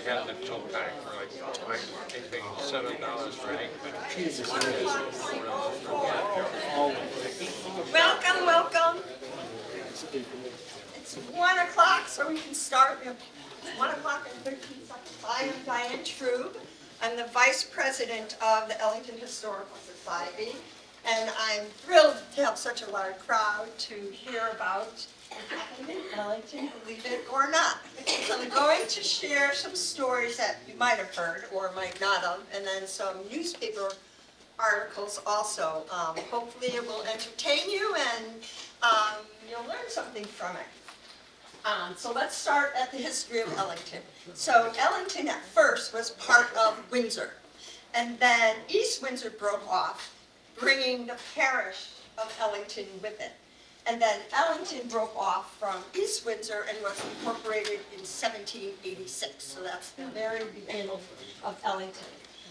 had the toe pack for like they paid $7 for an 8-pack. Welcome, welcome. It's 1 o'clock, so we can start. It's 1 o'clock and 13 seconds. I am Diane Trube. I'm the Vice President of the Ellington Historical Society, and I'm thrilled to have such a large crowd to hear about what's happening in Ellington, believe it or not. So I'm going to share some stories that you might have heard or might not have, and then some newspaper articles also. Hopefully it will entertain you and you'll learn something from it. So let's start at the history of Ellington. So Ellington at first was part of Windsor, and then East Windsor broke off, bringing the parish of Ellington with it. And then Ellington broke off from East Windsor and was incorporated in 1786. So that's the very beginning of Ellington.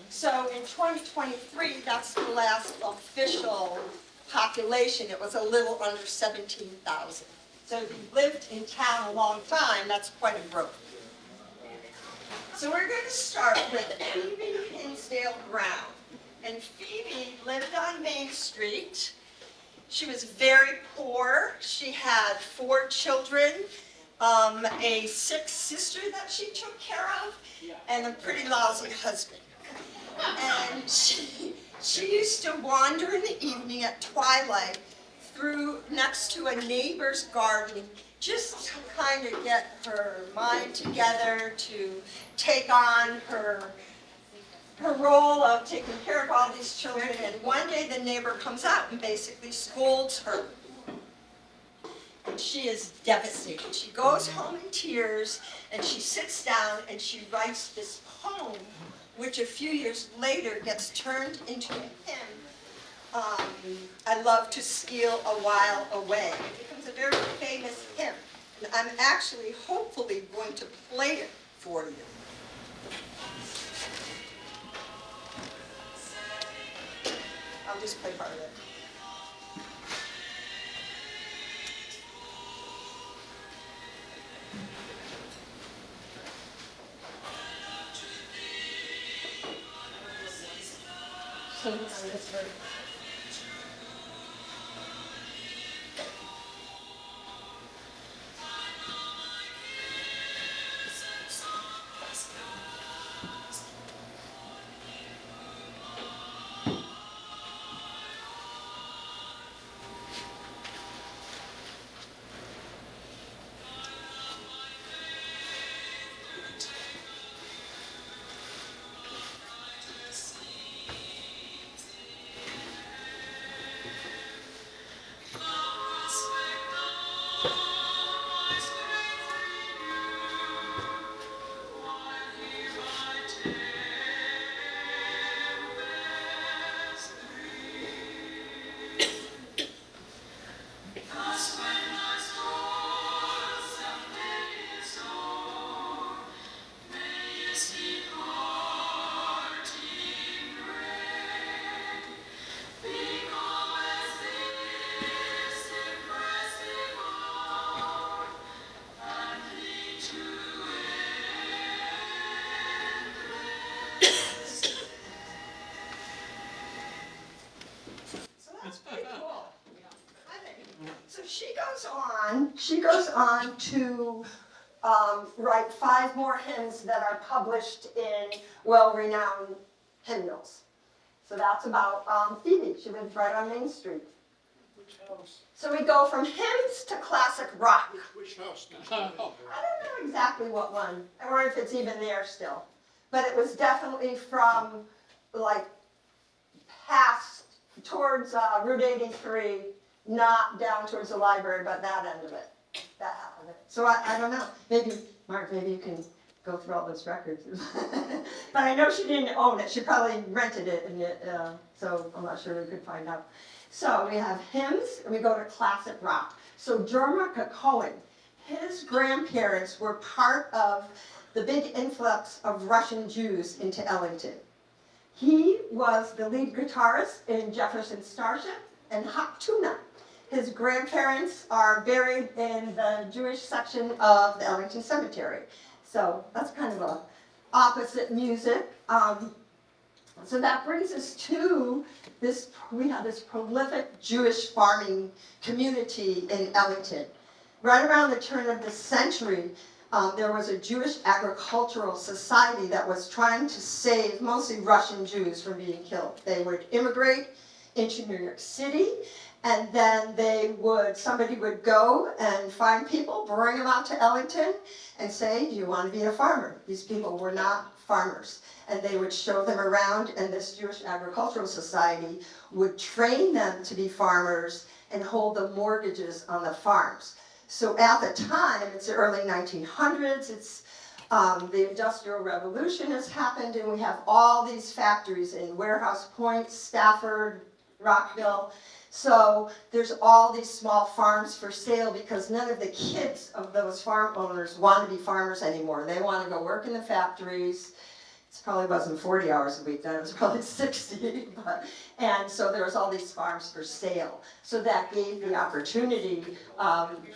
So in 2023, that's the last official population. It was a little under 17,000. So if you've lived in town a long time, that's quite a growth. So we're going to start with Phoebe Hinsdale Brown. And Phoebe lived on Main Street. She was very poor. She had 4 children, a sick sister that she took care of, and a pretty lousy husband. And she used to wander in the evening at twilight through next to a neighbor's garden just to kind of get her mind together, to take on her role of taking care of all these children. And one day the neighbor comes out and basically scolds her. And she is devastated. She goes home in tears and she sits down and she writes this poem, which a few years later gets turned into a hymn, I Love to Steal a While Away. It becomes a very famous hymn. And I'm actually, hopefully, going to play it for you. I'll just play part of it. Sing on this verse. She goes on to write 5 more hymns that are published in well-renowned hymnals. So that's about Phoebe. She lives right on Main Street. Which house? So we go from hymns to classic rock. Which house? I don't know exactly what one, or if it's even there still. But it was definitely from, like, past towards Route 83, not down towards the library, but that end of it. That half of it. So I don't know. Maybe, Mark, maybe you can go through all those records. But I know she didn't own it. She probably rented it, and so I'm not sure we could find out. So we have hymns, and we go to classic rock. So Dermot Cohen, his grandparents were part of the big influx of Russian Jews into Ellington. He was the lead guitarist in Jefferson Starship and Hop Tuna. His grandparents are buried in the Jewish section of the Ellington Cemetery. So that's kind of a opposite music. So that brings us to this, we have this prolific Jewish farming community in Ellington. Right around the turn of the century, there was a Jewish agricultural society that was trying to save mostly Russian Jews from being killed. They would immigrate into New York City, and then somebody would go and find people, bring them out to Ellington, and say, do you want to be a farmer? These people were not farmers. And they would show them around, and this Jewish agricultural society would train them to be farmers and hold the mortgages on the farms. So at the time, it's the early 1900s, it's the Industrial Revolution has happened, and we have all these factories in Warehouse Point, Stafford, Rockville. So there's all these small farms for sale because none of the kids of those farm owners want to be farmers anymore. They want to go work in the factories. It probably wasn't 40 hours a week then, it was probably 60. And so there was all these farms for sale. So that gave the opportunity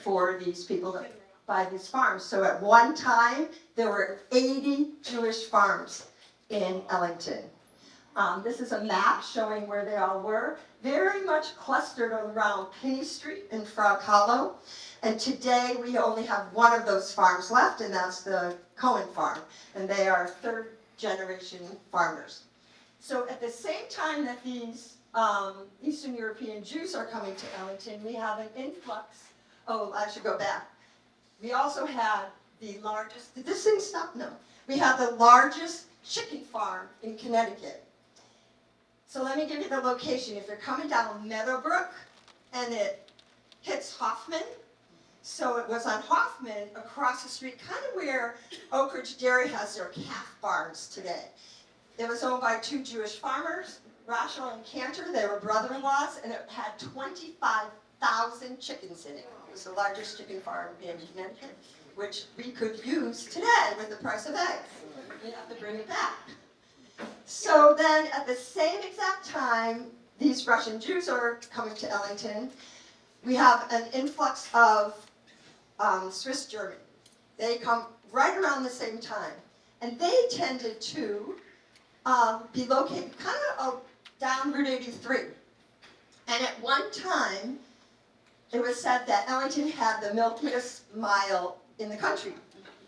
for these people to buy these farms. So at one time, there were 80 Jewish farms in Ellington. This is a map showing where they all were, very much clustered around Penny Street in Frog Hollow. And today we only have one of those farms left, and that's the Cohen farm. And they are third generation farmers. So at the same time that these Eastern European Jews are coming to Ellington, we have an influx. Oh, I should go back. We also had the largest, did this thing stop? No. We have the largest chicken farm in Connecticut. So let me give you the location. If you're coming down Meadowbrook and it hits Hoffman, so it was on Hoffman across the street, kind of where Oak Ridge Dairy has their calf barns today. It was owned by two Jewish farmers, Rachel and Cantor. They were brother-in-laws, and it had 25,000 chickens in it. It was the largest chicken farm in Connecticut, which we could use today with the price of eggs. We have to bring it back. So then at the same exact time, these Russian Jews are coming to Ellington. We have an influx of Swiss German. They come right around the same time. And they tended to be located kind of down Route 83. And at one time, it was said that Ellington had the milkiest mile in the country.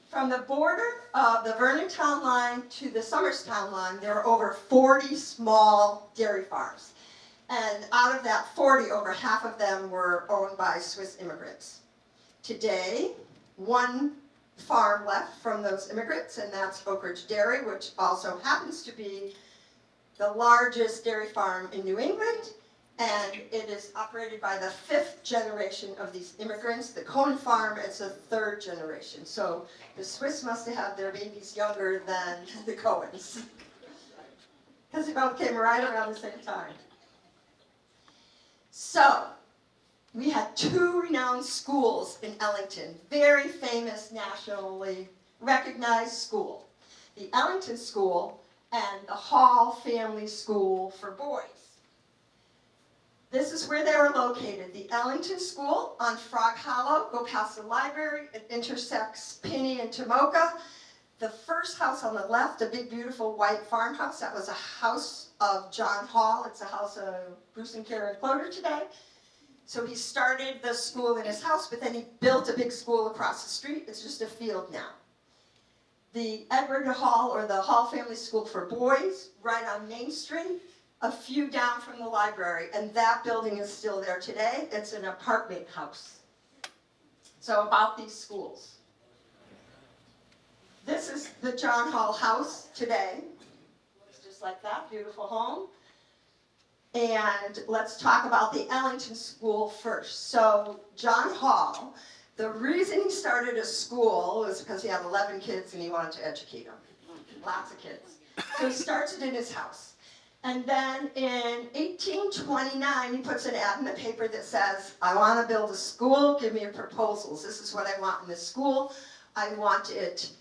From the border of the Vernon Town line to the Somers Town line, there were over 40 small dairy farms. And out of that 40, over half of them were owned by Swiss immigrants. Today, one farm left from those immigrants, and that's Oak Ridge Dairy, which also happens to be the largest dairy farm in New England, and it is operated by the 5th generation of these immigrants. The Cohen farm is the 3rd generation, so the Swiss must have had their babies younger than the Cohens, because they both came right around the same time. So, we had 2 renowned schools in Ellington, very famous, nationally recognized school. The Ellington School and the Hall Family School for boys. This is where they were located. The Ellington School on Frog Hollow, go past the library, it intersects Penny and Tomoka. The first house on the left, a big beautiful white farmhouse, that was a house of John Hall. It's a house of Bruce and Karen Cloder today. So he started the school in his house, but then he built a big school across the street. It's just a field now. The Edward Hall, or the Hall Family School for boys, right on Main Street, a few down from the library, and that building is still there today. It's an apartment house. So about these schools. This is the John Hall house today. Looks just like that, beautiful home. And let's talk about the Ellington School first. So John Hall, the reason he started a school was because he had 11 kids and he wanted to educate them. Lots of kids. So he starts it in his house. And then in 1829, he puts an ad in the paper that says, I want to build a school, give me your proposals. This is what I want in this school. I want it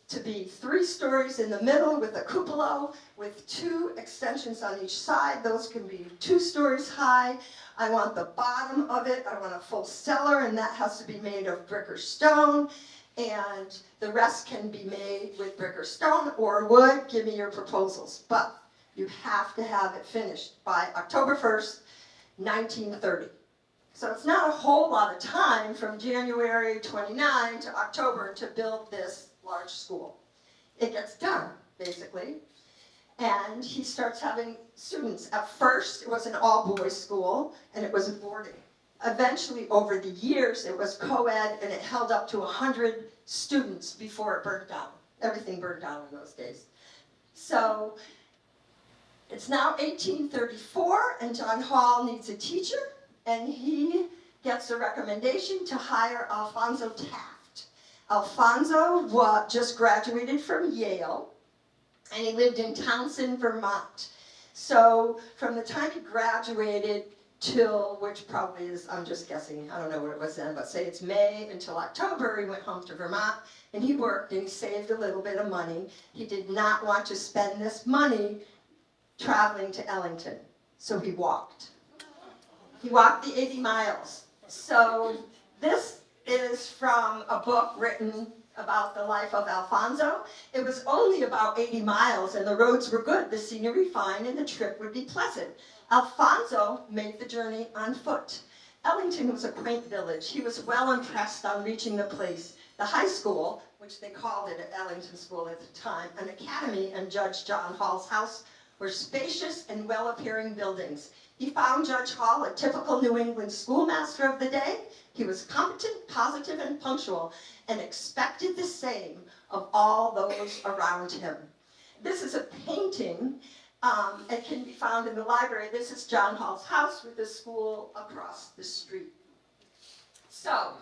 to be 3 stories in the middle with a cupola with 2 extensions on each side. Those can be 2 stories high. I want the bottom of it, I want a full cellar, and that has to be made of brick or stone. and the rest can be made with brick or stone or wood. Give me your proposals. But you have to have it finished by October 1st, 1930. So it's not a whole lot of time from January 29 to October to build this large school. It gets done, basically, and he starts having students. At first, it was an all-boys school, and it was boarding. Eventually, over the years, it was co-ed, and it held up to 100 students before it burned down. Everything burned down in those days. So it's now 1834, and John Hall needs a teacher, and he gets a recommendation to hire Alphonso Taft. Alphonso just graduated from Yale, and he lived in Townsend, Vermont. So from the time he graduated till, which probably is, I'm just guessing, I don't know what it was then, but say it's May until October, he went home to Vermont, and he worked, and he saved a little bit of money. He did not want to spend this money traveling to Ellington, so he walked. He walked the 80 miles. So this is from a book written about the life of Alphonso. It was only about 80 miles, and the roads were good, the scenery fine, and the trip would be pleasant. Alphonso made the journey on foot. Ellington was a quaint village. He was well impressed on reaching the place. The high school, which they called it at Ellington School at the time, an academy, and Judge John Hall's house were spacious and well-appearing buildings. He found Judge Hall a typical New England schoolmaster of the day. He was competent, positive, and punctual, and expected the same of all those around him. This is a painting. It can be found in the library. This is John Hall's house with the school across the street. So,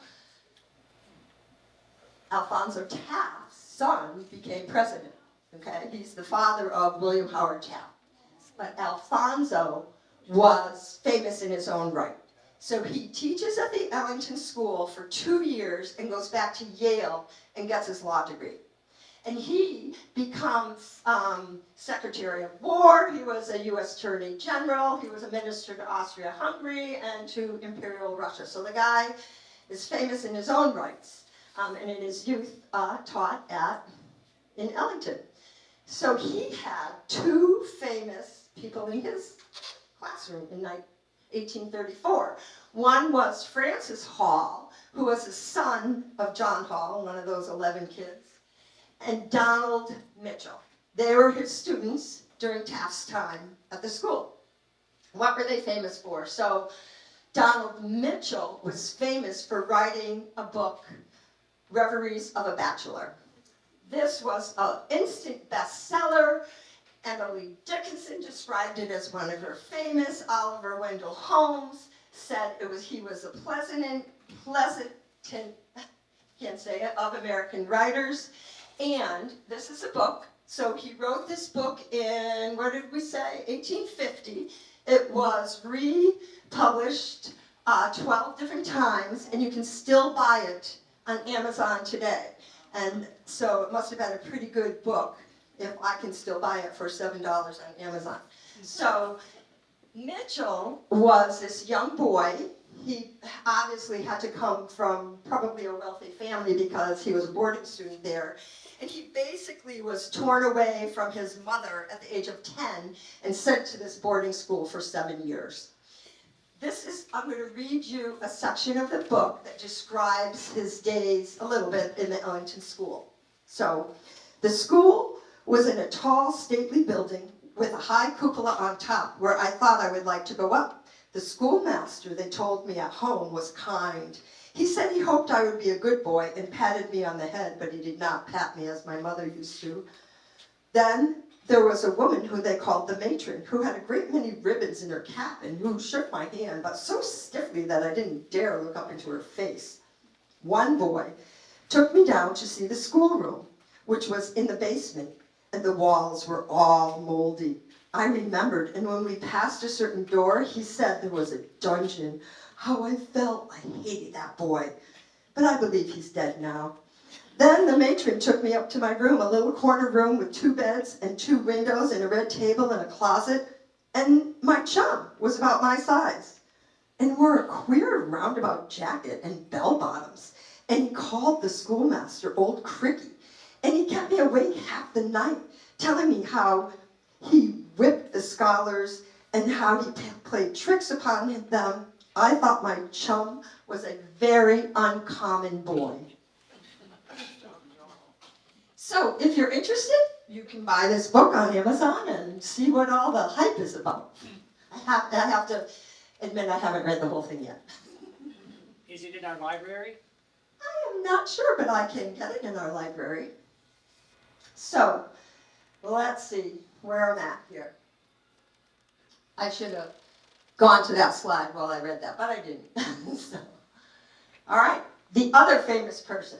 Alphonso Taft's son became president. Okay, he's the father of William Howard Taft. But Alphonso was famous in his own right. So he teaches at the Ellington School for 2 years and goes back to Yale and gets his law degree. And he becomes Secretary of War. He was a U.S. Attorney General. He was a minister to Austria-Hungary and to Imperial Russia. So the guy is famous in his own rights. And in his youth taught in Ellington. So he had 2 famous people in his classroom in 1834. One was Francis Hall, who was a son of John Hall, one of those 11 kids, and Donald Mitchell. They were his students during Taft's time at the school. What were they famous for? So Donald Mitchell was famous for writing a book, Reveries of a Bachelor. This was an instant bestseller. Emily Dickinson described it as one of her famous. Oliver Wendell Holmes said he was a pleasant, can't say it, of American writers. And this is a book. So he wrote this book in, what did we say, 1850. It was republished 12 different times, and you can still buy it on Amazon today. And so it must have been a pretty good book if I can still buy it for $7 on Amazon. So Mitchell was this young boy. He obviously had to come from probably a wealthy family because he was a boarding student there. And he basically was torn away from his mother at the age of 10 and sent to this boarding school for 7 years. I'm going to read you a section of the book that describes his days a little bit in the Ellington School. So, the school was in a tall, stately building with a high cupola on top where I thought I would like to go up. The schoolmaster, they told me at home, was kind. He said he hoped I would be a good boy and patted me on the head, but he did not pat me as my mother used to. Then there was a woman who they called the matron, who had a great many ribbons in her cap and who shook my hand, but so stiffly that I didn't dare look up into her face. One boy took me down to see the schoolroom, which was in the basement, and the walls were all moldy. I remembered, and when we passed a certain door, he said there was a dungeon. How I felt, I hated that boy. But I believe he's dead now. Then the matron took me up to my room, a little corner room with 2 beds and 2 windows and a red table and a closet. And my chum was about my size and wore a queer roundabout jacket and bell bottoms. and he called the schoolmaster, old Quirky, and he kept me awake half the night, telling me how he whipped the scholars and how he played tricks upon them. I thought my chum was a very uncommon boy. So if you're interested, you can buy this book on Amazon and see what all the hype is about. I have to admit I haven't read the whole thing yet. Is it in our library? I am not sure, but I can get it in our library. So, let's see where I'm at here. I should have gone to that slide while I read that, but I didn't. So, all right, the other famous person,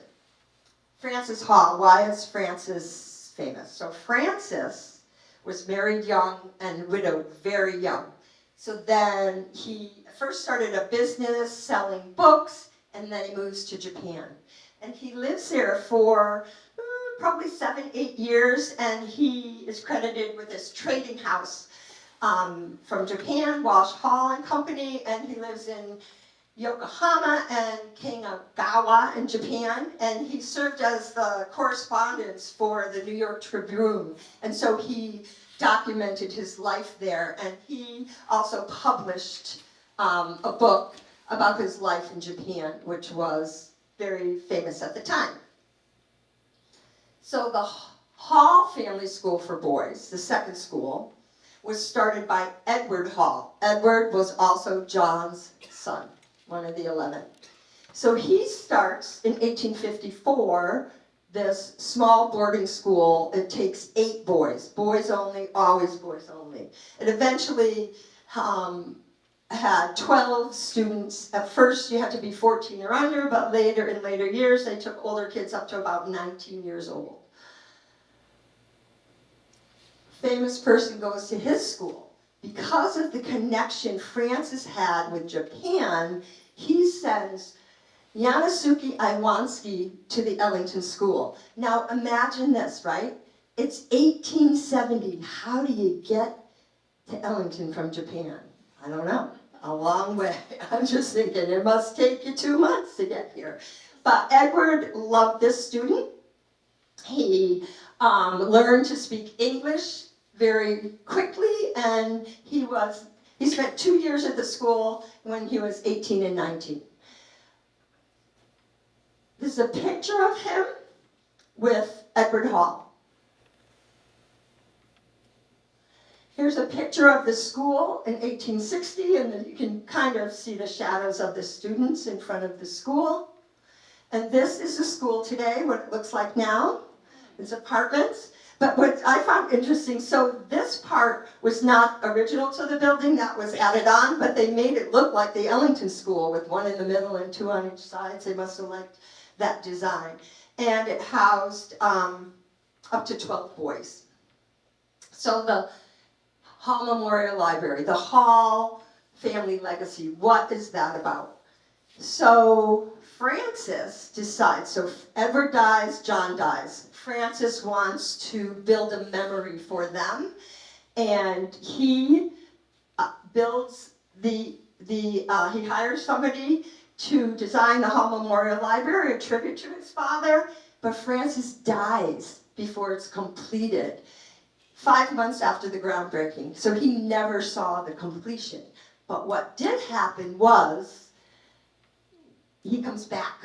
Frances Hall. Why is Frances famous? So Frances was married young and widowed very young. So then he first started a business selling books, and then he moves to Japan. And he lives there for probably 7-8 years, and he is credited with this trading house from Japan, Walsh Hall and Company, and he lives in Yokohama and Kanagawa in Japan, and he served as the correspondent for the New York Tribune, and so he documented his life there, and he also published a book about his life in Japan, which was very famous at the time. So the Hall Family School for Boys, the second school, was started by Edward Hall. Edward was also John's son, one of the 11. So he starts in 1854 this small boarding school. It takes 8 boys, boys only, always boys only. It eventually had 12 students. At first you had to be 14 or under, but later, in later years, they took older kids up to about 19 years old. Famous person goes to his school. Because of the connection Francis had with Japan, he sends Yanosuke Iwansky to the Ellington School. Now imagine this, right? It's 1870. How do you get to Ellington from Japan? I don't know. A long way. I'm just thinking it must take you 2 months to get here. But Edward loved this student. He learned to speak English very quickly, and he spent 2 years at the school when he was 18 and 19. This is a picture of him with Edward Hall. Here's a picture of the school in 1860, and you can kind of see the shadows of the students in front of the school. And this is the school today, what it looks like now. It's apartments. But what I found interesting, so this part was not original to the building, that was added on, but they made it look like the Ellington School with 1 in the middle and 2 on each side. They must have liked that design. And it housed up to 12 boys. So the Hall Memorial Library, the Hall Family Legacy, what is that about? So Francis decides, so Edward dies, John dies. Francis wants to build a memory for them, and he builds he hires somebody to design the Hall Memorial Library, a tribute to his father, but Francis dies before it's completed, 5 months after the groundbreaking, so he never saw the completion. But what did happen was, he comes back,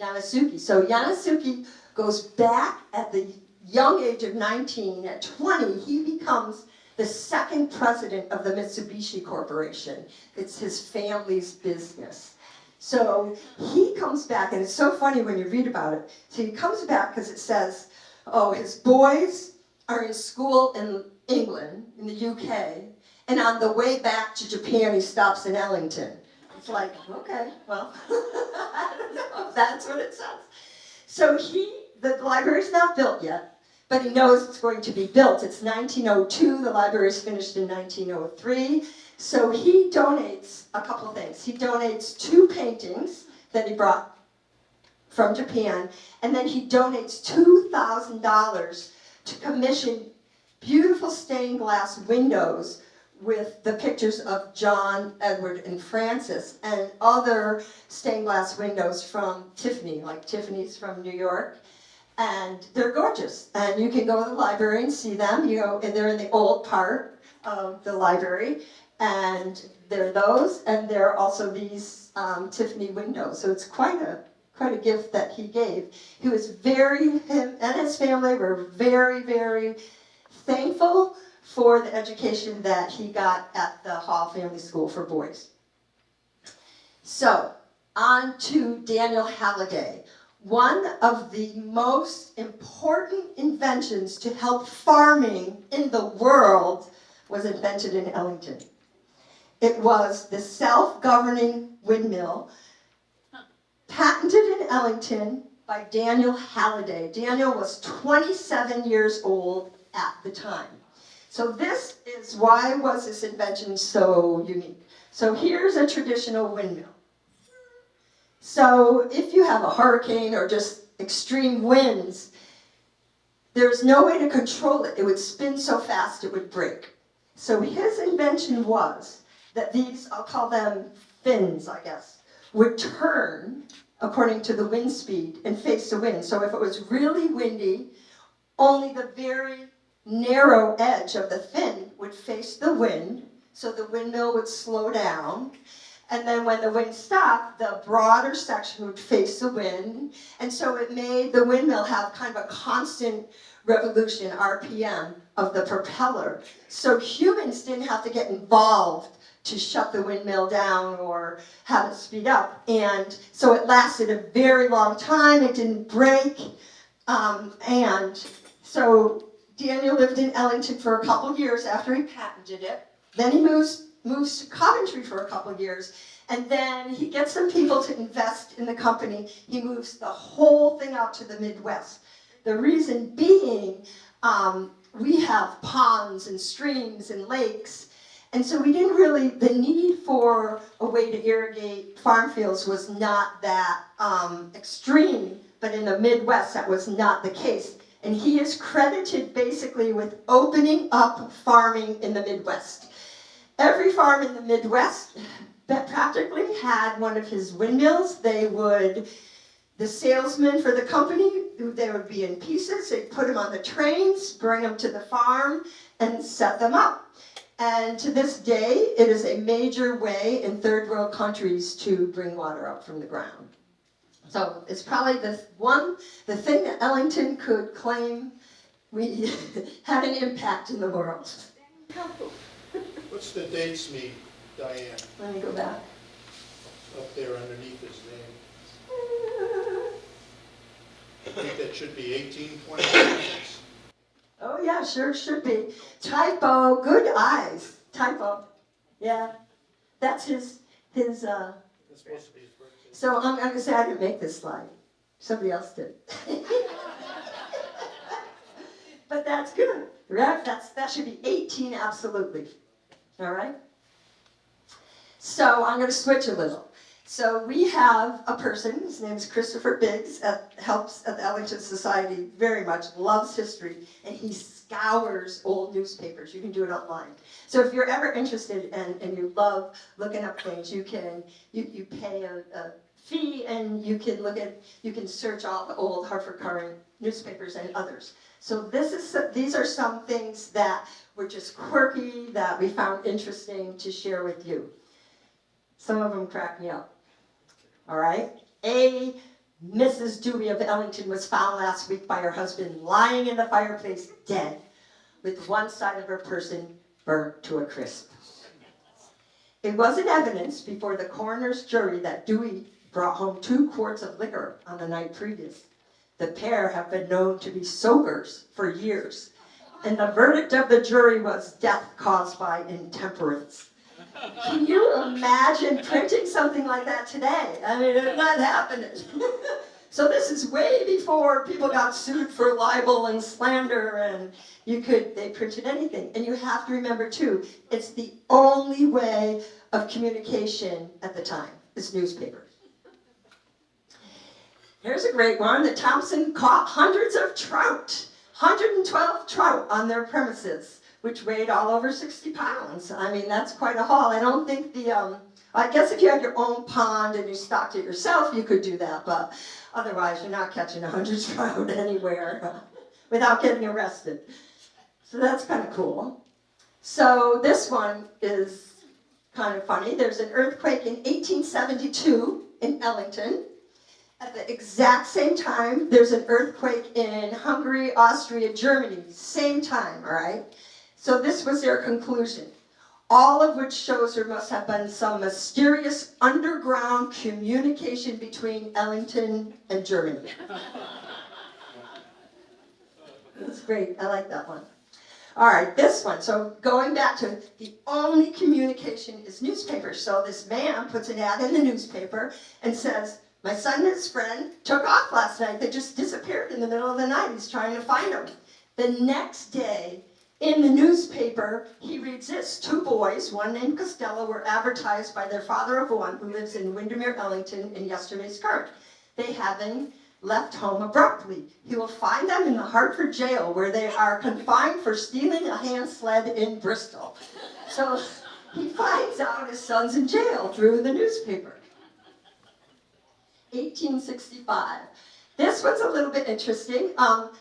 Yanosuke. So Yanosuke goes back at the young age of 19. At 20, he becomes the second president of the Mitsubishi Corporation. It's his family's business. So he comes back, and it's so funny when you read about it. So he comes back because it says, oh, his boys are in school in England, in the UK, and on the way back to Japan, he stops in Ellington. It's like, okay, well, I don't know if that's what it says. So the library's not built yet, but he knows it's going to be built. It's 1902, the library's finished in 1903. So he donates a couple things. He donates 2 paintings that he brought from Japan, and then he donates $2,000 to commission beautiful stained glass windows with the pictures of John, Edward, and Francis, and other stained glass windows from Tiffany, like Tiffany's from New York. And they're gorgeous. And you can go to the library and see them. You go, and they're in the old part of the library. And there are those, and there are also these Tiffany windows. So it's quite a gift that he gave. He was him and his family were very, very thankful for the education that he got at the Hall Family School for Boys. So, on to Daniel Halliday. One of the most important inventions to help farming in the world was invented in Ellington. It was the self-governing windmill, patented in Ellington by Daniel Halliday. Daniel was 27 years old at the time. So this is why was this invention so unique. So here's a traditional windmill. So if you have a hurricane or just extreme winds, there's no way to control it. It would spin so fast it would break. So his invention was that these, I'll call them fins, I guess, would turn according to the wind speed and face the wind. So if it was really windy, only the very narrow edge of the fin would face the wind, so the windmill would slow down. And then when the wind stopped, the broader section would face the wind. And so it made the windmill have kind of a constant revolution, RPM, of the propeller. So humans didn't have to get involved to shut the windmill down or have it speed up. And so it lasted a very long time. It didn't break. And so Daniel lived in Ellington for a couple years after he patented it. Then he moves to Coventry for a couple years, and then he gets some people to invest in the company. He moves the whole thing out to the Midwest. The reason being, we have ponds and streams and lakes, and so we didn't really, the need for a way to irrigate farm fields was not that extreme, but in the Midwest that was not the case. And he is credited basically with opening up farming in the Midwest. Every farm in the Midwest that practically had one of his windmills. The salesmen for the company, they would be in pieces. They'd put them on the trains, bring them to the farm, and set them up. And to this day, it is a major way in third world countries to bring water up from the ground. So it's probably the thing that Ellington could claim we had an impact in the world. What's the dates mean, Diane? Let me go back. Up there underneath his name. I think that should be 1826. Oh yeah, sure should be. Typo, good eyes. Typo. Yeah. That's his That's supposed to be his birthday. So I'm going to say I didn't make this slide. Somebody else did. But that's good, right? That should be 18, absolutely. All right? So I'm going to switch a little. So we have a person, his name is Christopher Biggs, helps at the Ellington Society very much, loves history, and he scours old newspapers. You can do it online. So if you're ever interested and you love looking up things, you pay a fee and you can search all the old Hartford Courant newspapers and others. So these are some things that were just quirky that we found interesting to share with you. Some of them crack me up. All right? Mrs. Dewey of Ellington was found last week by her husband lying in the fireplace dead with one side of her person burnt to a crisp. It wasn't evidence before the coroner's jury that Dewey brought home 2 quarts of liquor on the night previous. The pair have been known to be soakers for years, and the verdict of the jury was death caused by intemperance. Can you imagine printing something like that today? I mean, it's not happening. So this is way before people got sued for libel and slander, and they printed anything. And you have to remember too, it's the only way of communication at the time, is newspapers. Here's a great one. The Thompson caught hundreds of trout, 112 trout on their premises which weighed all over 60 pounds. I mean, that's quite a haul. I don't think I guess if you had your own pond and you stocked it yourself, you could do that, but otherwise you're not catching 100 trout anywhere without getting arrested. So that's kind of cool. So this one is kind of funny. There's an earthquake in 1872 in Ellington. At the exact same time, there's an earthquake in Hungary, Austria, Germany. Same time, all right? So this was their conclusion. All of which shows there must have been some mysterious underground communication between Ellington and Germany. That's great. I like that one. All right, this one. So going back to the only communication is newspapers. So this man puts an ad in the newspaper and says, my son and his friend took off last night. They just disappeared in the middle of the night. He's trying to find them. The next day, in the newspaper, he reads this. 2 boys, one named Costello, were advertised by their father of one who lives in Windermere, Ellington, in yesterday's cart. They having left home abruptly. He will find them in the Hartford jail where they are confined for stealing a hand sled in Bristol. So he finds out his son's in jail through the newspaper. 1865. This one's a little bit interesting.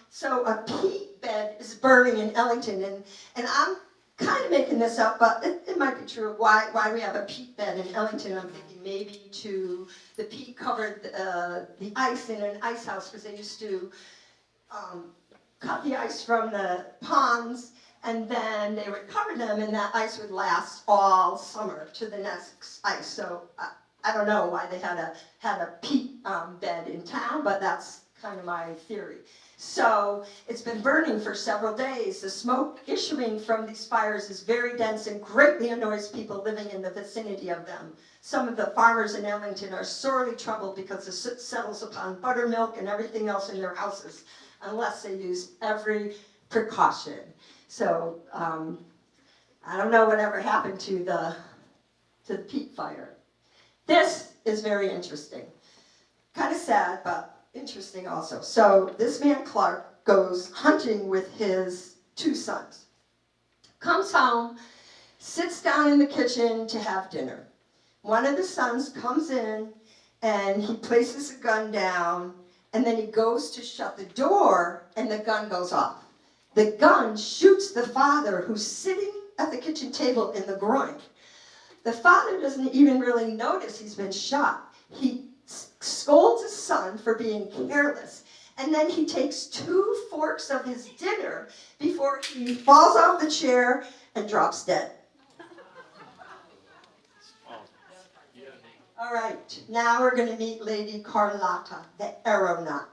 So a peat bed is burning in Ellington, and I'm kind of making this up, but it might be true of why we have a peat bed in Ellington. I'm thinking maybe the peat covered the ice in an ice house, because they used to cut the ice from the ponds, and then they would cover them, and that ice would last all summer to the next ice. So I don't know why they had a peat bed in town, but that's kind of my theory. So it's been burning for several days. The smoke issuing from these fires is very dense and greatly annoys people living in the vicinity of them. Some of the farmers in Ellington are sorely troubled because the soot settles upon buttermilk and everything else in their houses, unless they use every precaution. So I don't know whatever happened to the peat fire. This is very interesting. Kind of sad, but interesting also. So this man Clark goes hunting with his 2 sons. Comes home, sits down in the kitchen to have dinner. One of the sons comes in and he places a gun down, and then he goes to shut the door and the gun goes off. The gun shoots the father, who's sitting at the kitchen table, in the groin. The father doesn't even really notice he's been shot. He scolds his son for being careless, and then he takes 2 forks of his dinner before he falls off the chair and drops dead. All right, now we're going to meet Lady Carlotta, the aeronaut.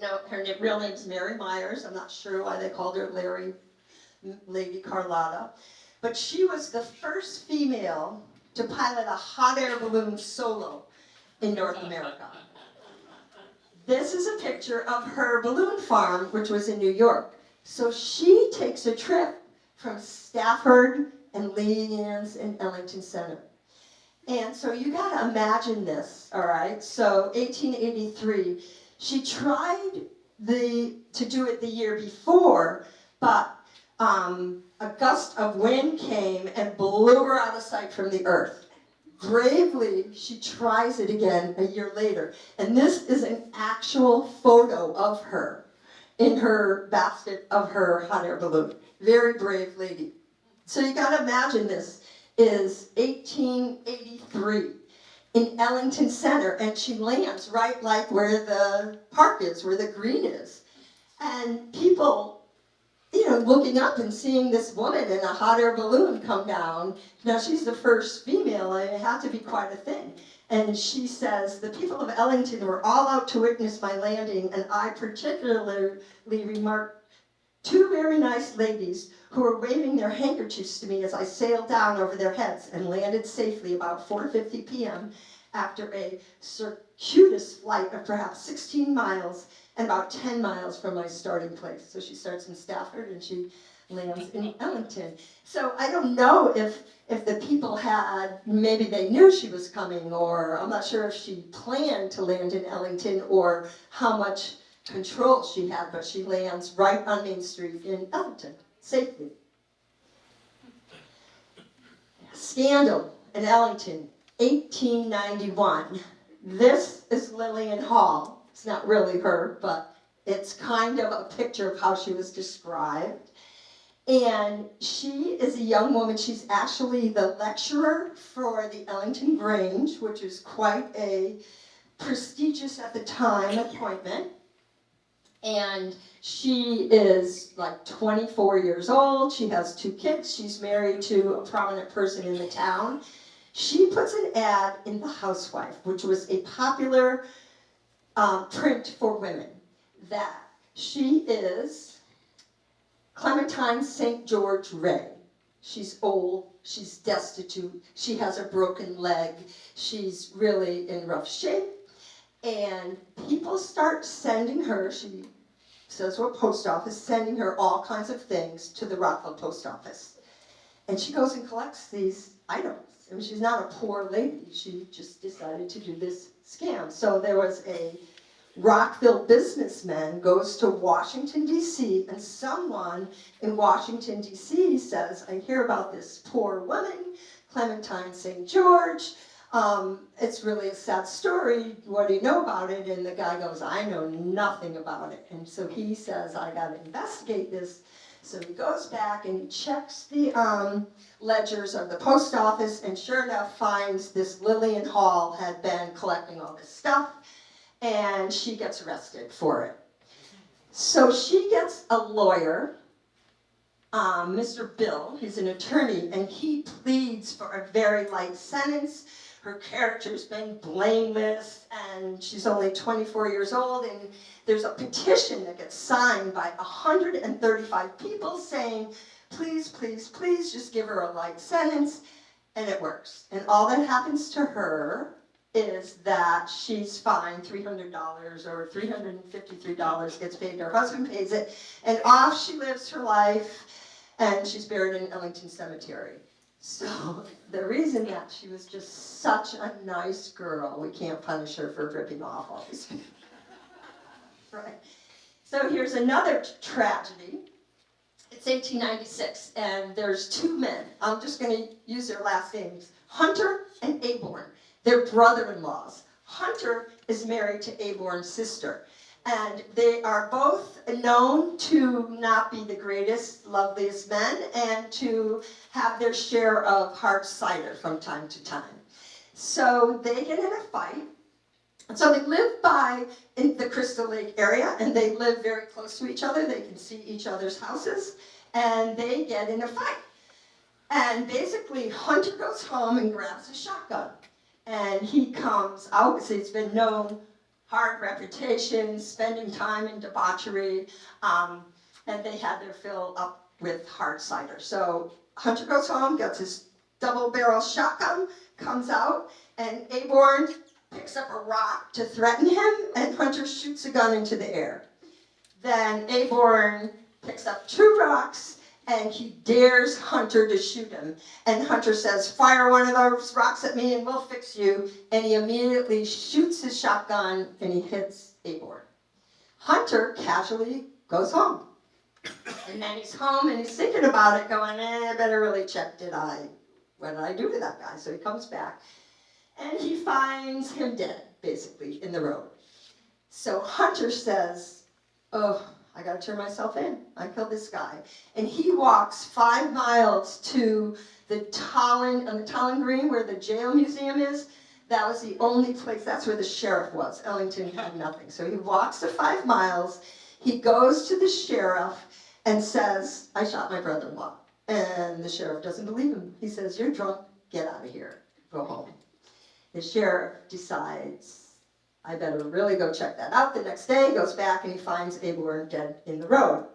No, her real name's Mary Myers. I'm not sure why they called her Lady Carlotta. But she was the first female to pilot a hot air balloon solo in North America. This is a picture of her balloon farm, which was in New York. So she takes a trip from Stafford and Lady Ann's in Ellington Center. And so you gotta imagine this, all right? So 1883, she tried to do it the year before, but a gust of wind came and blew her out of sight from the earth. Bravely, she tries it again a year later. And this is an actual photo of her in her basket of her hot air balloon. Very brave lady. So you gotta imagine this is 1883 in Ellington Center, and she lands right like where the park is, where the green is. And people, looking up and seeing this woman in a hot air balloon come down. Now, she's the first female, and it had to be quite a thing. And she says, the people of Ellington were all out to witness my landing, and I particularly remarked 2 very nice ladies who were waving their handkerchiefs to me as I sailed down over their heads and landed safely about 4:50 p.m. after a circuitous flight of perhaps 16 miles and about 10 miles from my starting place. So she starts in Stafford and she lands in Ellington. So I don't know if the people maybe they knew she was coming, or I'm not sure if she planned to land in Ellington or how much control she had, but she lands right on Main Street in Ellington, safely. Scandal in Ellington, 1891. This is Lillian Hall. It's not really her, but it's kind of a picture of how she was described. And she is a young woman. She's actually the lecturer for the Ellington Grange, which is quite a prestigious at the time appointment. And she is like 24 years old. She has 2 kids. She's married to a prominent person in the town. She puts an ad in The Housewife, which was a popular print for women, that she is Clementine St. George Ray. She's old, she's destitute, she has a broken leg, she's really in rough shape. And people start sending her, she says what post office, sending her all kinds of things to the Rockville post office. And she goes and collects these items. I mean, she's not a poor lady, she just decided to do this scam. So there was a Rockville businessman goes to Washington, D.C., and someone in Washington, D.C. says, I hear about this poor woman, Clementine St. George. It's really a sad story. What do you know about it? And the guy goes, I know nothing about it. And so he says, I got to investigate this. So he goes back and he checks the ledgers of the post office, and sure enough finds this Lillian Hall had been collecting all this stuff, and she gets arrested for it. So she gets a lawyer, Mr. Bill, he's an attorney, and he pleads for a very light sentence. Her character's been blameless, and she's only 24 years old, and there's a petition that gets signed by 135 people saying, please, please, please just give her a light sentence, and it works. And all that happens to her is that she's fined $300 or $353 gets paid, her husband pays it, and off she lives her life, and she's buried in Ellington Cemetery. So the reason that she was just such a nice girl, we can't punish her for ripping off all these people. Right. So here's another tragedy. It's 1896, and there's 2 men. I'm just going to use their last names, Hunter and Aborn. They're brother-in-laws. Hunter is married to Aborn's sister, and they are both known to not be the greatest, loveliest men, and to have their share of hard cider from time to time. So they get in a fight. And so they live in the Crystal Lake area, and they live very close to each other. They can see each other's houses, and they get in a fight. And basically, Hunter goes home and grabs a shotgun. And he comes out, so he's been known, hard reputation, spending time in debauchery, and they had their fill up with hard cider. So Hunter goes home, gets his double-barrel shotgun, comes out, and Aborn picks up a rock to threaten him, and Hunter shoots a gun into the air. Then Aborn picks up 2 rocks, and he dares Hunter to shoot him. And Hunter says, fire one of those rocks at me and we'll fix you. And he immediately shoots his shotgun and he hits Aborn. Hunter casually goes home. And then he's home and he's thinking about it, going, I better really check, what did I do to that guy? So he comes back and he finds him dead, basically, in the road. So Hunter says, oh, I gotta turn myself in. I killed this guy. And he walks 5 miles to the Tolland Green, where the jail museum is. That was the only place, that's where the sheriff was. Ellington had nothing. So he walks the 5 miles, he goes to the sheriff and says, I shot my brother-in-law. And the sheriff doesn't believe him. He says, you're drunk, get out of here, go home. The sheriff decides, I better really go check that out. The next day, he goes back and he finds Aborn dead in the road.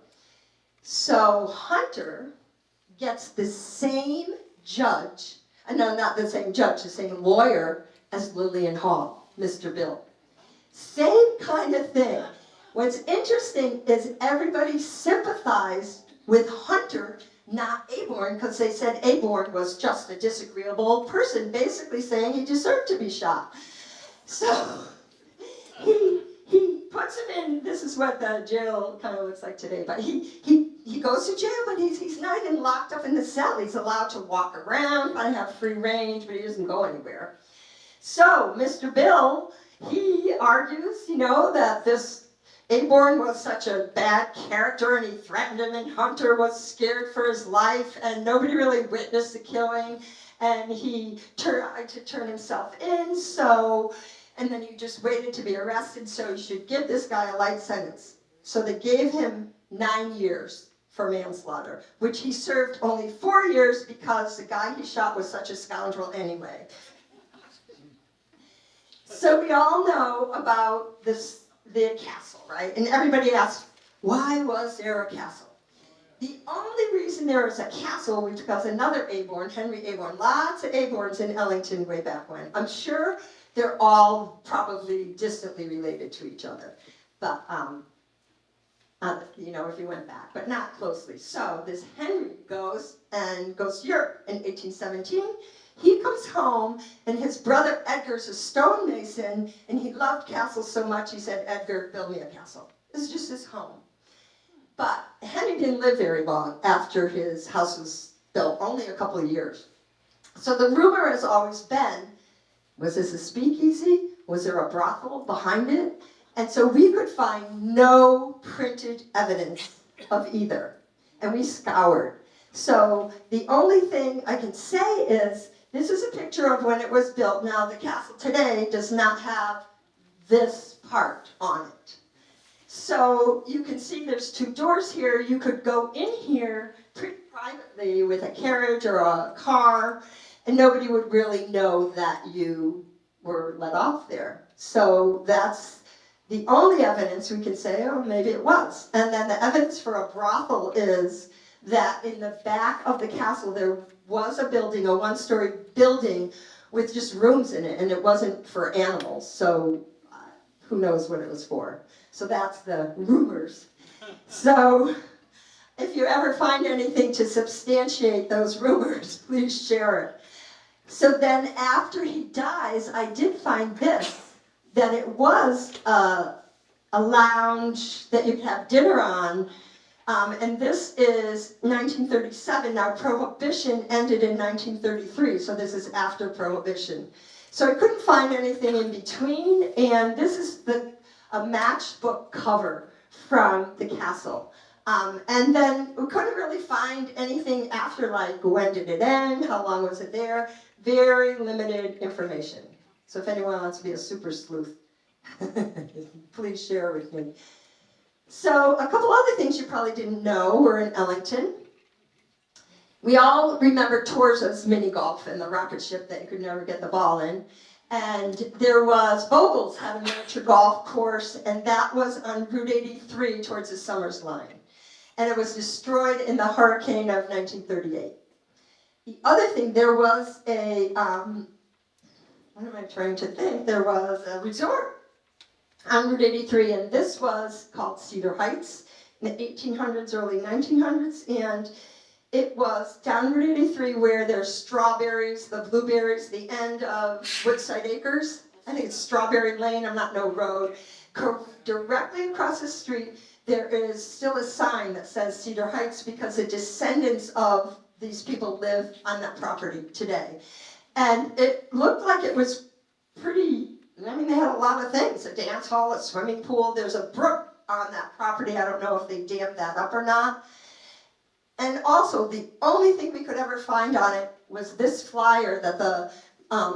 So Hunter gets the same judge, no, not the same judge, the same lawyer as Lillian Hall, Mr. Bill. Same kind of thing. What's interesting is everybody sympathized with Hunter, not Aborn, because they said Aborn was just a disagreeable person, basically saying he deserved to be shot. So he puts him in, this is what the jail kind of looks like today, but he goes to jail, but he's not even locked up in the cell. He's allowed to walk around, kind of have free range, but he doesn't go anywhere. So, Mr. Bill, he argues, that this Aborn was such a bad character, and he threatened him, and Hunter was scared for his life, and nobody really witnessed the killing, and he tried to turn himself in, and then he just waited to be arrested, so he should give this guy a light sentence. So they gave him 9 years for manslaughter, which he served only 4 years because the guy he shot was such a scoundrel anyway. So we all know about the castle, right? And everybody asks, why was there a castle? The only reason there was a castle was because another Aborn, Henry Aborn, lots of Aborns in Ellington way back when. I'm sure they're all probably distantly related to each other, but if you went back, but not closely. So this Henry goes to Europe in 1817. He comes home, and his brother Edgar's a stonemason, and he loved castles so much, he said, Edgar, build me a castle. This is just his home. But Henry didn't live very long after his house was built, only a couple of years. So the rumor has always been, was this a speakeasy? Was there a brothel behind it? And so we could find no printed evidence of either. And we scoured. So the only thing I can say is, this is a picture of when it was built. Now, the castle today does not have this part on it. So you can see there's 2 doors here. You could go in here pretty privately with a carriage or a car, and nobody would really know that you were let off there. So that's the only evidence we can say, oh, maybe it was. And then the evidence for a brothel is that in the back of the castle there was a building, a 1-story building with just rooms in it, and it wasn't for animals, so who knows what it was for. So that's the rumors. So if you ever find anything to substantiate those rumors, please share it. So then after he dies, I did find this, that it was a lounge that you could have dinner on. And this is 1937. Now, Prohibition ended in 1933, so this is after Prohibition. So I couldn't find anything in between, and this is a matchbook cover from the castle. And then we couldn't really find anything after, like, when did it end, how long was it there? Very limited information. So if anyone wants to be a super sleuth, please share with me. So a couple other things you probably didn't know were in Ellington. We all remember Torza's mini golf and the rocket ship that you could never get the ball in. And there was, Vogel's had a miniature golf course, and that was on Route 83 towards the Summers line. And it was destroyed in the hurricane of 1938. The other thing, there was there was a resort on Route 83, and this was called Cedar Heights in the 1800s, early 1900s, and it was down Route 83 where there's strawberries, the blueberries, the end of Woodside Acres. I think it's Strawberry Lane, I'm not no road. Directly across the street, there is still a sign that says Cedar Heights because the descendants of these people live on that property today. And it looked like it was pretty, they had a lot of things, a dance hall, a swimming pool, there's a brook on that property. I don't know if they dammed that up or not. And also, the only thing we could ever find on it was this flyer that the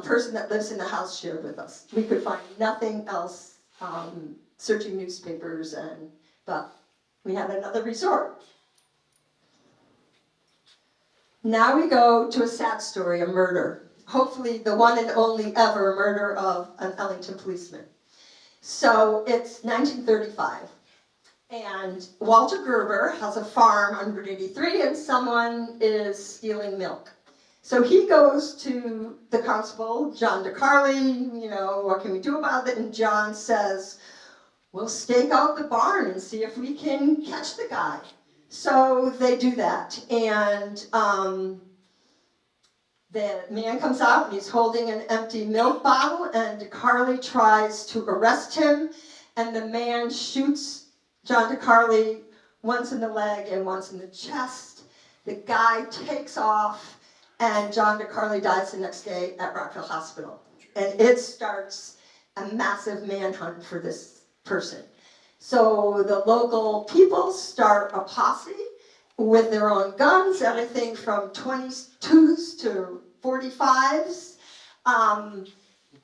person that lives in the house shared with us. We could find nothing else searching newspapers, but we had another resort. Now we go to a sad story, a murder. Hopefully the one and only ever murder of an Ellington policeman. So it's 1935. And Walter Gerber has a farm on Route 83, and someone is stealing milk. So he goes to the constable, John DeCarly, what can we do about it? And John says, we'll stake out the barn and see if we can catch the guy. So they do that, and the man comes out and he's holding an empty milk bottle, and DeCarly tries to arrest him, and the man shoots John DeCarli once in the leg and once in the chest. The guy takes off, and John DeCarli dies the next day at Rockville Hospital. And it starts a massive manhunt for this person. So the local people start a posse with their own guns, everything from 22s to 45s, a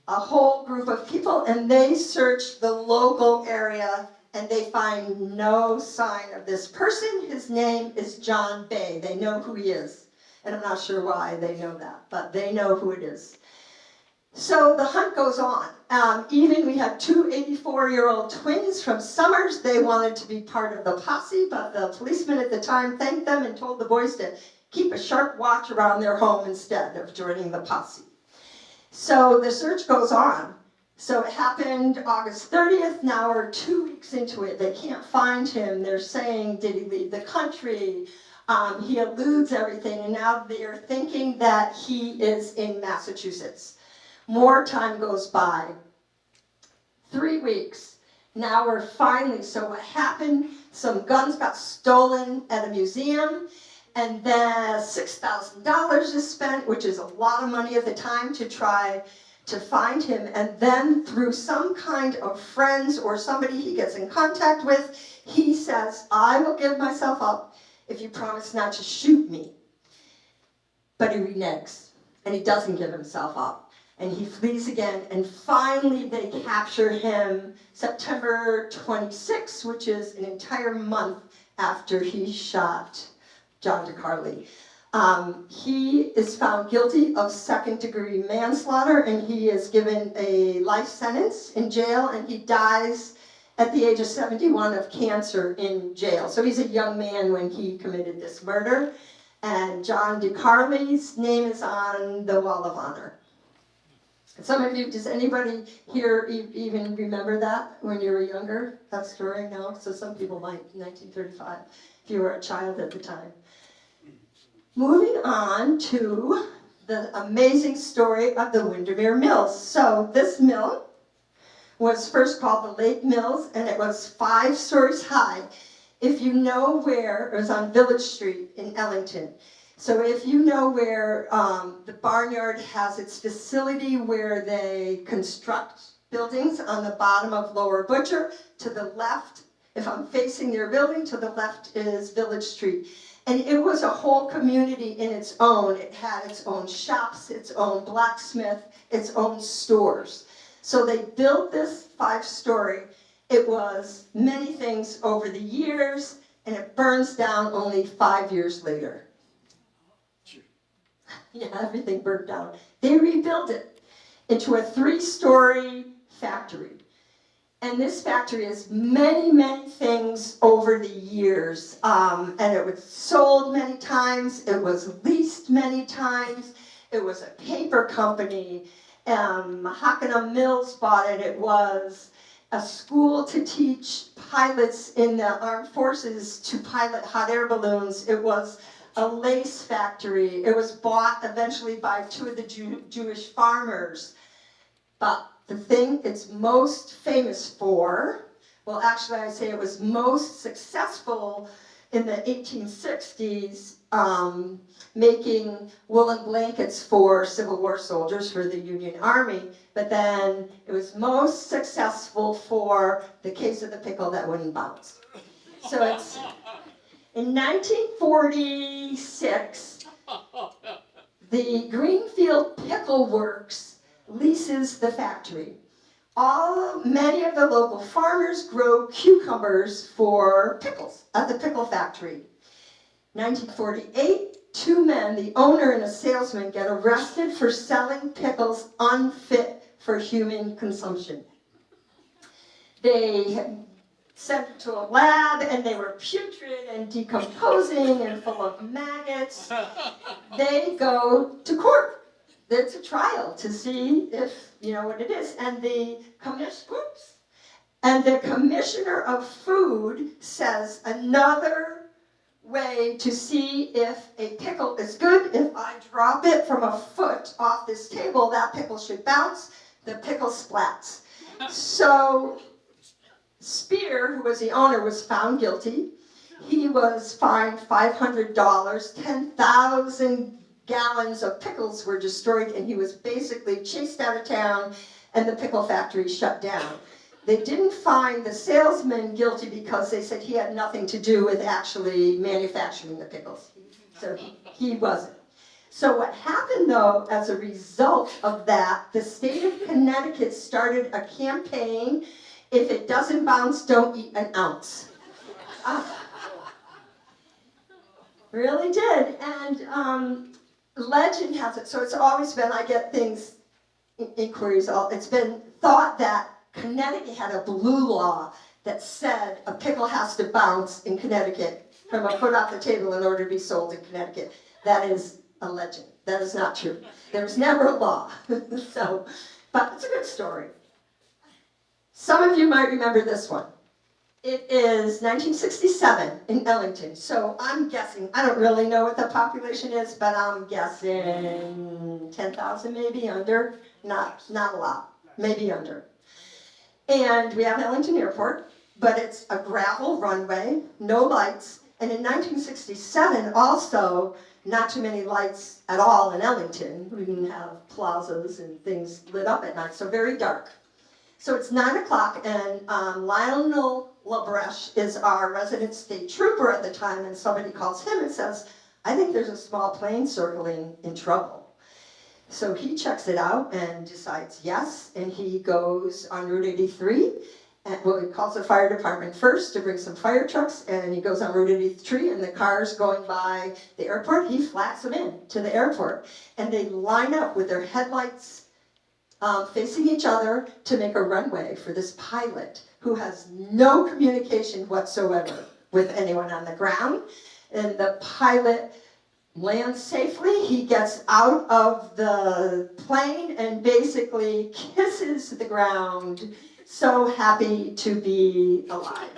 whole group of people, and they search the local area and they find no sign of this person. His name is John Bay. They know who he is. And I'm not sure why they know that, but they know who it is. So the hunt goes on. Even we had two 84-year-old twins from Summers. They wanted to be part of the posse, but the policeman at the time thanked them and told the boys to keep a sharp watch around their home instead of joining the posse. So the search goes on. So it happened August 30th. Now we're 2 weeks into it. They can't find him. They're saying, did he leave the country? He eludes everything, and now they're thinking that he is in Massachusetts. More time goes by. 3 weeks. Now we're finally, so what happened, some guns got stolen at a museum, and then $6,000 is spent, which is a lot of money at the time, to try to find him. And then through some kind of friends or somebody he gets in contact with, he says, I will give myself up if you promise not to shoot me. But he reneges, and he doesn't give himself up. And he flees again, and finally they capture him September 26th, which is an entire month after he shot John DeCarli. He is found guilty of second-degree manslaughter, and he is given a life sentence in jail, and he dies at the age of 71 of cancer in jail. So he's a young man when he committed this murder, and John DeCarli's name is on the Wall of Honor. Some of you, does anybody here even remember that when you were younger, that story? No? So some people might, 1935, if you were a child at the time. Moving on to the amazing story of the Windermere Mills. So this mill was first called the Lake Mills, and it was 5 stories high. If you know where, it was on Village Street in Ellington. So if you know where the barnyard has its facility where they construct buildings on the bottom of Lower Butcher, to the left, if I'm facing their building, to the left is Village Street. And it was a whole community in its own. It had its own shops, its own blacksmith, its own stores. So they built this 5-story. It was many things over the years, and it burns down only 5 years later. Yeah, everything burned down. They rebuilt it into a 3-story factory. And this factory is many, many things over the years. And it was sold many times. It was leased many times. It was a paper company. Hockenham Mills bought it. It was a school to teach pilots in the armed forces to pilot hot air balloons. It was a lace factory. It was bought eventually by 2 of the Jewish farmers. But the thing it's most famous for, well, actually I say it was most successful in the 1860s, making woolen blankets for Civil War soldiers for the Union Army, but then it was most successful for the case of the pickle that wouldn't bounce. So it's, in 1946, the Greenfield Pickle Works leases the factory. Many of the local farmers grow cucumbers for pickles at the pickle factory. 1948, 2 men, the owner and a salesman, get arrested for selling pickles unfit for human consumption. They sent it to a lab, and they were putrid and decomposing and full of maggots. They go to court. It's a trial to see if you know what it is. And the commissioner of food says another way to see if a pickle is good, if I drop it from a foot off this table, that pickle should bounce, the pickle splats. So Spear, who was the owner, was found guilty. He was fined $500, 10,000 gallons of pickles were destroyed, and he was basically chased out of town, and the pickle factory shut down. They didn't find the salesman guilty because they said he had nothing to do with actually manufacturing the pickles. So he wasn't. So what happened, though, as a result of that, the state of Connecticut started a campaign, if it doesn't bounce, don't eat an ounce. Really did. And legend has it, so it's always been, I get things, inquiries, it's been thought that Connecticut had a blue law that said a pickle has to bounce in Connecticut from a foot off the table in order to be sold in Connecticut. That is a legend. That is not true. There was never a law. So, but it's a good story. Some of you might remember this one. It is 1967 in Ellington. So I'm guessing, I don't really know what the population is, but I'm guessing 10,000 maybe, under. Not a lot, maybe under. And we have Ellington Airport, but it's a gravel runway, no lights. And in 1967 also, not too many lights at all in Ellington. We didn't have plazas and things lit up at night, so very dark. So it's 9 o'clock, and Lionel LaBreche is our resident state trooper at the time, and somebody calls him and says, I think there's a small plane circling in trouble. So he checks it out and decides yes, and he goes on Route 83, and well, he calls the fire department first to bring some fire trucks, and he goes on Route 83, and the car's going by the airport. He flats them in to the airport, and they line up with their headlights facing each other to make a runway for this pilot who has no communication whatsoever with anyone on the ground. And the pilot lands safely. He gets out of the plane and basically kisses the ground, so happy to be alive.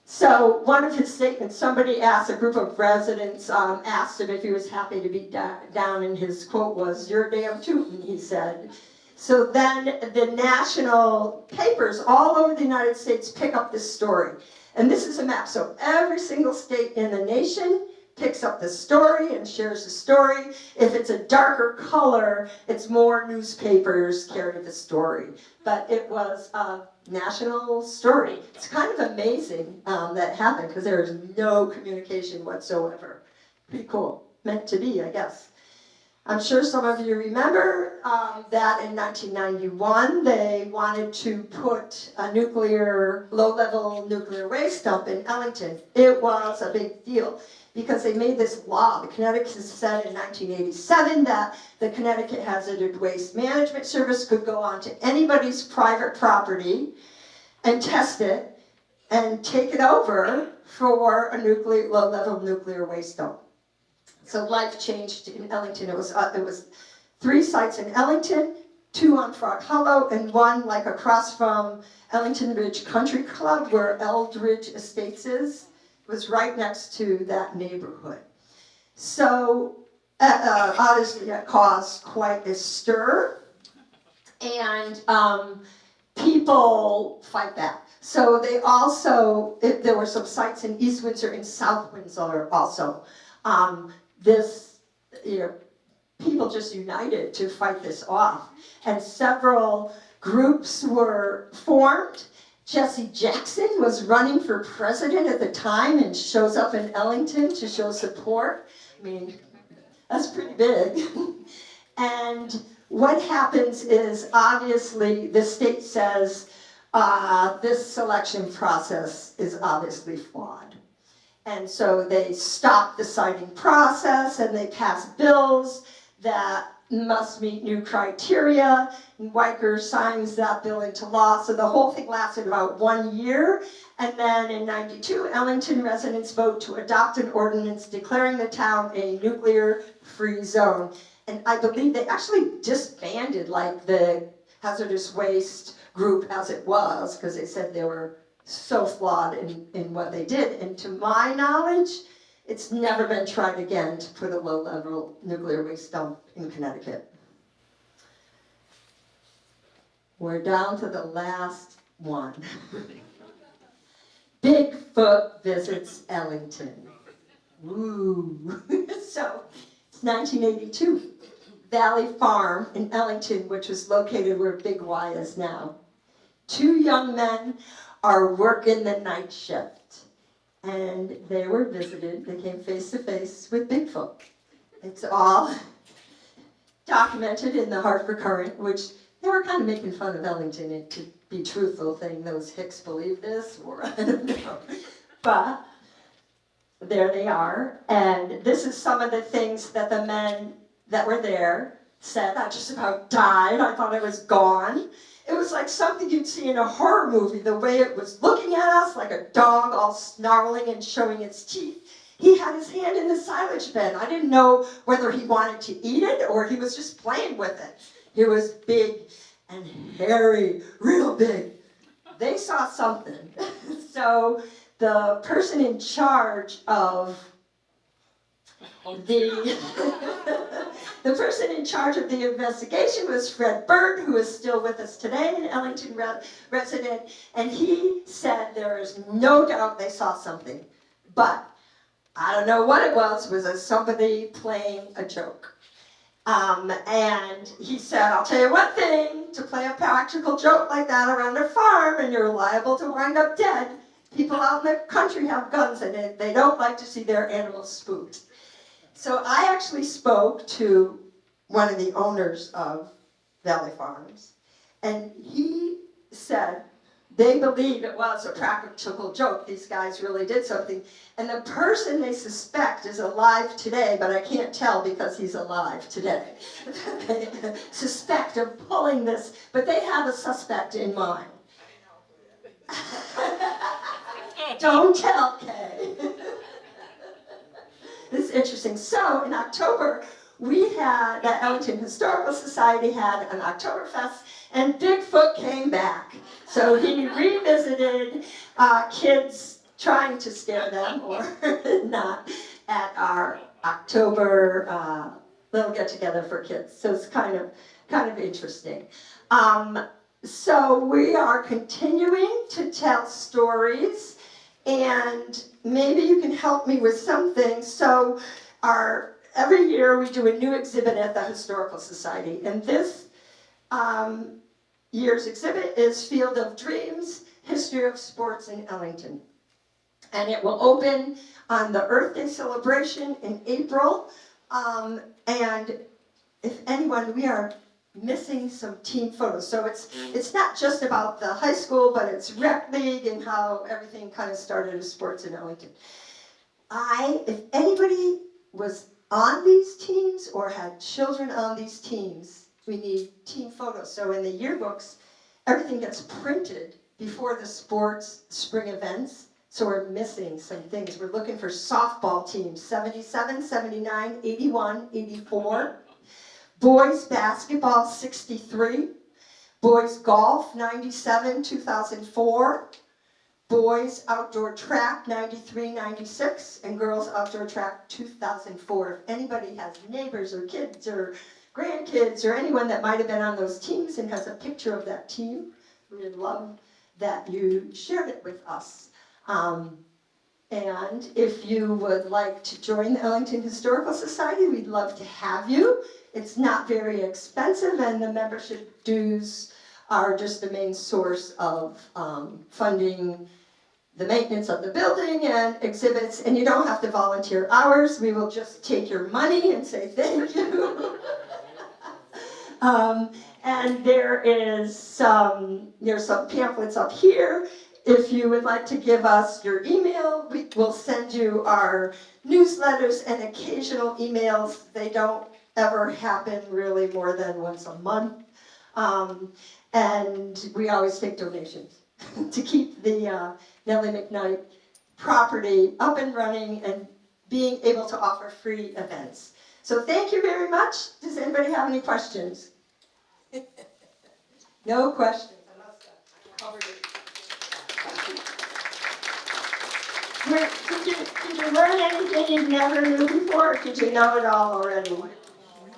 So one of his statements, somebody asked, a group of residents asked him if he was happy to be down, and his quote was, "You're damn tootin'," he said. So then the national papers all over the United States pick up this story. And this is a map, so every single state in the nation picks up the story and shares the story. If it's a darker color, it's more newspapers carry the story. But it was a national story. It's kind of amazing that happened because there is no communication whatsoever. Pretty cool. Meant to be, I guess. I'm sure some of you remember that in 1991 they wanted to put a low-level nuclear waste dump in Ellington. It was a big deal because they made this law. The Connecticut said in 1987 that the Connecticut Hazardous Waste Management Service could go onto anybody's private property and test it and take it over for a low-level nuclear waste dump. So life changed in Ellington. It was 3 sites in Ellington, 2 on Frog Hollow, and 1 like across from Ellington Ridge Country Club where Eldridge Estates is. It was right next to that neighborhood. So obviously it caused quite a stir, and people fight back. So they also, there were some sites in East Windsor and South Windsor also. People just united to fight this off. And several groups were formed. Jesse Jackson was running for president at the time and shows up in Ellington to show support. I mean, that's pretty big. And what happens is, obviously, the state says this selection process is obviously flawed. And so they stop the siting process and they pass bills that must meet new criteria. And Weicker signs that bill into law. So the whole thing lasted about 1 year. And then in '92, Ellington residents vote to adopt an ordinance declaring the town a nuclear-free zone. And I believe they actually disbanded like the hazardous waste group as it was, because they said they were so flawed in what they did. And to my knowledge, it's never been tried again to put a low-level nuclear waste dump in Connecticut. We're down to the last one. Bigfoot visits Ellington. Woo. So, it's 1982. Valley Farm in Ellington, which was located where Big Y is now. Two young men are working the night shift, and they were visited. They came face to face with Bigfoot. It's all documented in the Hartford Courant, which they were kind of making fun of Ellington, and to be truthful, saying those hicks believe this, or I don't know. But there they are, and this is some of the things that the men that were there said. I just about died. I thought I was gone. It was like something you'd see in a horror movie, the way it was looking at us like a dog all snarling and showing its teeth. He had his hand in the silage bin. I didn't know whether he wanted to eat it or he was just playing with it. He was big and hairy, real big. They saw something. So the person in charge of the person in charge of the investigation was Fred Bird, who is still with us today, an Ellington resident, and he said there is no doubt they saw something, but I don't know what it was somebody playing a joke. And he said, I'll tell you one thing, to play a practical joke like that around a farm and you're liable to wind up dead. People out in the country have guns and they don't like to see their animals spooked. So I actually spoke to one of the owners of Valley Farms, and he said they believe it was a practical joke. These guys really did something. And the person they suspect is alive today, but I can't tell because he's alive today. They suspect of pulling this, but they have a suspect in mind. Don't tell, Kay. This is interesting. So in October, the Ellington Historical Society had an Oktoberfest, and Bigfoot came back. So he revisited kids trying to scare them or not at our October little get-together for kids. So it's kind of interesting. So we are continuing to tell stories, and maybe you can help me with some things. So every year we do a new exhibit at the Historical Society, and this year's exhibit is Field of Dreams, History of Sports in Ellington. And it will open on the Earth Day celebration in April. And if anyone, we are missing some team photos. So it's not just about the high school, but it's rec league and how everything kind of started as sports in Ellington. If anybody was on these teams or had children on these teams, we need team photos. So in the yearbooks, everything gets printed before the sports spring events. So we're missing some things. We're looking for softball teams, 77, 79, 81, 84. Boys basketball, 63. Boys golf, 97, 2004. Boys outdoor track, 93, 96. And girls outdoor track, 2004. If anybody has neighbors or kids or grandkids or anyone that might have been on those teams and has a picture of that team, we would love that you shared it with us. And if you would like to join the Ellington Historical Society, we'd love to have you. It's not very expensive, and the membership dues are just the main source of funding the maintenance of the building and exhibits, and you don't have to volunteer hours. We will just take your money and say thank you. And there's some pamphlets up here. If you would like to give us your email, we will send you our newsletters and occasional emails. They don't ever happen really more than once a month. And we always take donations to keep the Nellie McKnight property up and running and being able to offer free events. So thank you very much. Does anybody have any questions? No questions. I covered it. Did you learn anything you never knew before, or did you know it all already?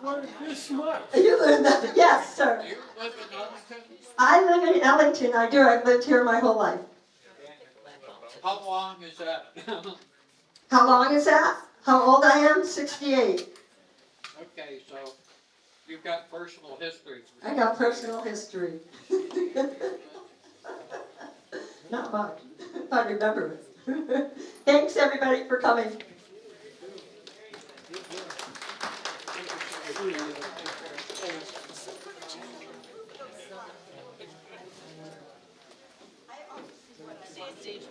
learned this much. You learned that, yes, sir. You live in Ellington? I live in Ellington, I do, I've lived here my whole life. How long is that? How long is that? How old I am? 68. Okay, so you've got personal history. I got personal history. Not much, if I remember it. Thanks, everybody, for coming. See you, Steve.